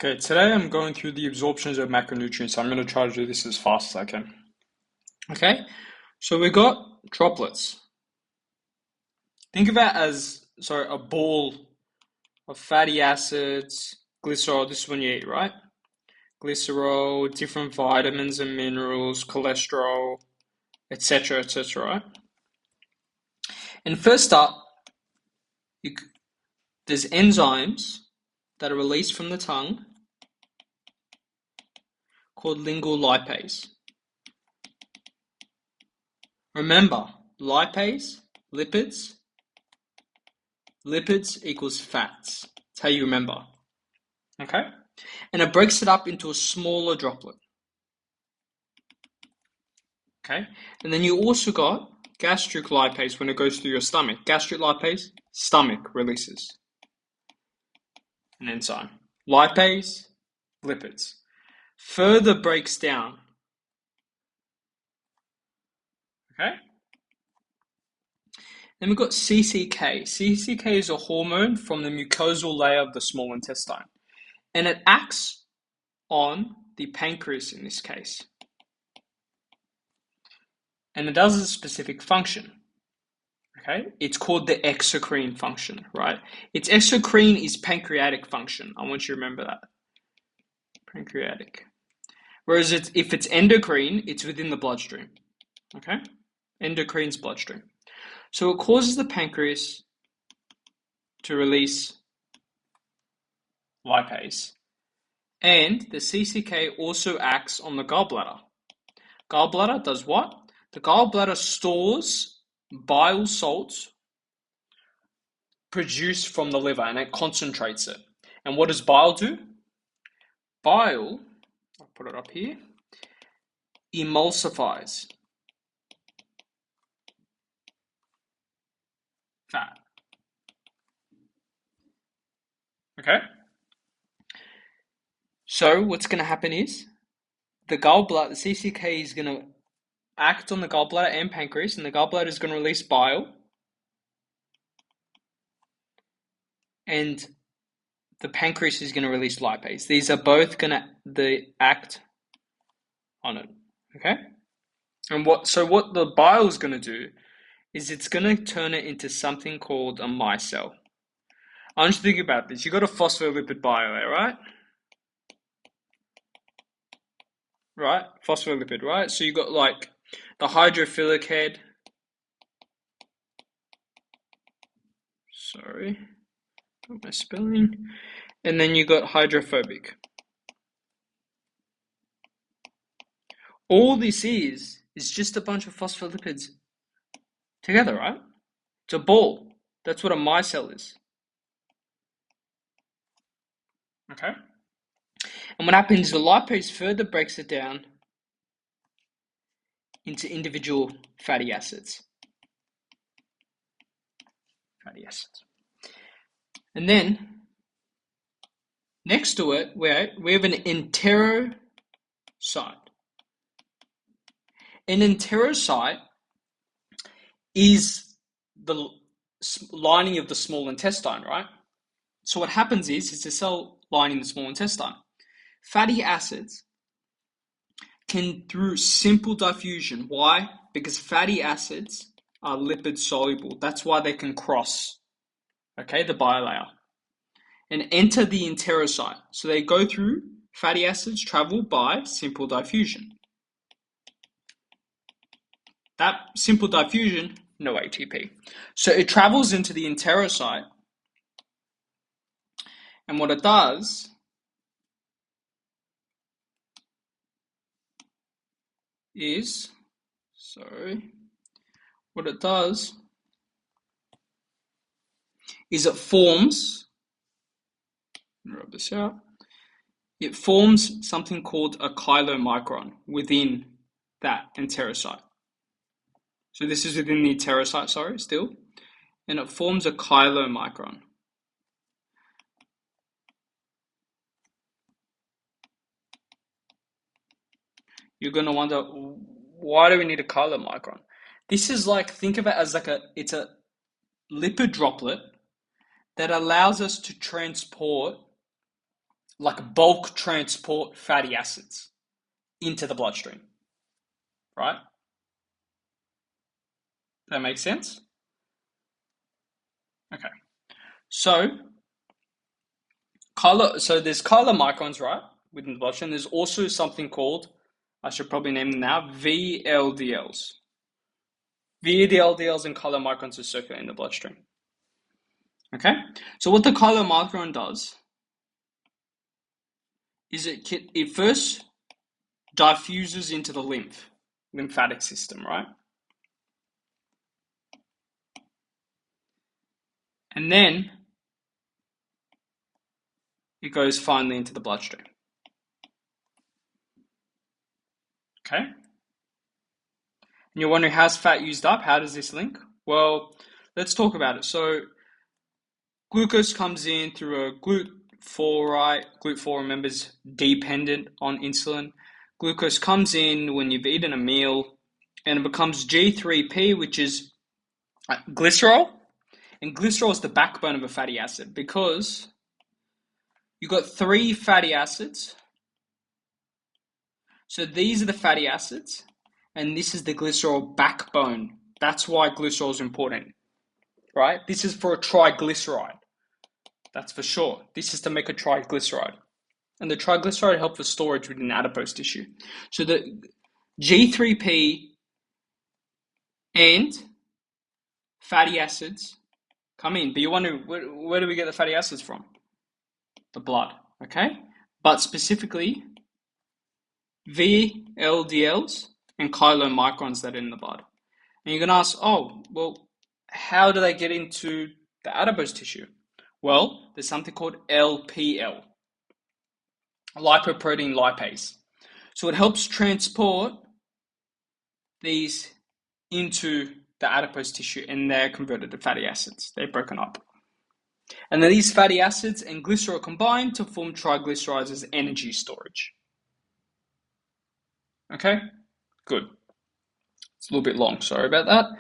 Okay, today I'm going through the absorptions of macronutrients. I'm going to try to do this as fast as I can. Okay, so we got droplets. Think of it as, a ball of fatty acids, glycerol, this is when you eat, right? Glycerol, different vitamins and minerals, cholesterol, etc., etc., right? And first up, you, there's enzymes that are released from the tongue called lingual lipase. Remember, lipase, lipids, lipids equals fats. That's how you remember. Okay? And it breaks it up into a smaller droplet. Okay? And then you also got gastric lipase when it goes through your stomach. Gastric lipase, stomach releases an enzyme. Lipase, lipids. Further breaks down. Okay? Then we've got CCK. CCK is a hormone from the mucosal layer of the small intestine. And it acts on the pancreas in this case. And it does a specific function. Okay, it's called the exocrine function, right? Its exocrine is pancreatic function. I want you to remember that. Pancreatic. Whereas if it's endocrine, it's within the bloodstream. Okay? Endocrine's bloodstream. So it causes the pancreas to release lipase. And the CCK also acts on the gallbladder. Gallbladder does what? The gallbladder stores bile salts produced from the liver and it concentrates it. And what does bile do? Bile, I'll put it up here, emulsifies fat. Okay? So what's going to happen is the gallbladder, the CCK is going to act on the gallbladder and pancreas, and the gallbladder is going to release bile. And the pancreas is going to release lipase. These are both going to act on it. Okay? And what the bile is going to do is it's going to turn it into something called a micelle. I want you to think about this. You've got a phospholipid bile there, right? Right? Phospholipid, right? So you've got like the hydrophilic head. Sorry. Got my spelling. And then you got hydrophobic. All this is just a bunch of phospholipids together, right? It's a ball. That's what a micelle is. Okay? And what happens is the lipase further breaks it down into individual fatty acids. Fatty acids. And then, next to it, we have an enterocyte. An enterocyte is the lining of the small intestine, right? So what happens is, it's a cell lining the small intestine. Fatty acids can, through simple diffusion, why? Because fatty acids are lipid soluble. That's why they can cross, okay, the bilayer and enter the enterocyte. So they go through, fatty acids travel by simple diffusion. That simple diffusion, no ATP. So it travels into the enterocyte, and what it does is, it forms, rub this out, it forms something called a chylomicron within that enterocyte. So this is within the enterocyte, still, and it forms a chylomicron. You're going to wonder, why do we need a chylomicron? This is like, think of it as it's a lipid droplet that allows us to transport like bulk transport fatty acids into the bloodstream, right? That makes sense? Okay. So there's chylomicrons, right, within the bloodstream. There's also something called, I should probably name them now, VLDLs. VLDLs and chylomicrons are circulating in the bloodstream. Okay? So what the chylomicron does is it first diffuses into the lymphatic system, right? And then it goes finally into the bloodstream. Okay? And you're wondering, how's fat used up? How does this link? Well, let's talk about it. So glucose comes in through a GLUT4, right? GLUT4, remember, is dependent on insulin. Glucose comes in when you've eaten a meal, and it becomes G3P, which is glycerol. And glycerol is the backbone of a fatty acid because you've got 3 fatty acids. So these are the fatty acids, and this is the glycerol backbone. That's why glycerol is important, right? This is for a triglyceride. That's for sure. This is to make a triglyceride. And the triglyceride helps with storage within adipose tissue. So the G3P and fatty acids come in. But you wonder, where do we get the fatty acids from? The blood, okay? But specifically, VLDLs and chylomicrons that are in the blood. And you're going to ask, oh, well, how do they get into the adipose tissue? Well, there's something called LPL, lipoprotein lipase. So it helps transport these into the adipose tissue, and they're converted to fatty acids. They're broken up. And then these fatty acids and glycerol combine to form triglycerides as energy storage. Okay, good. It's a little bit long, sorry about that.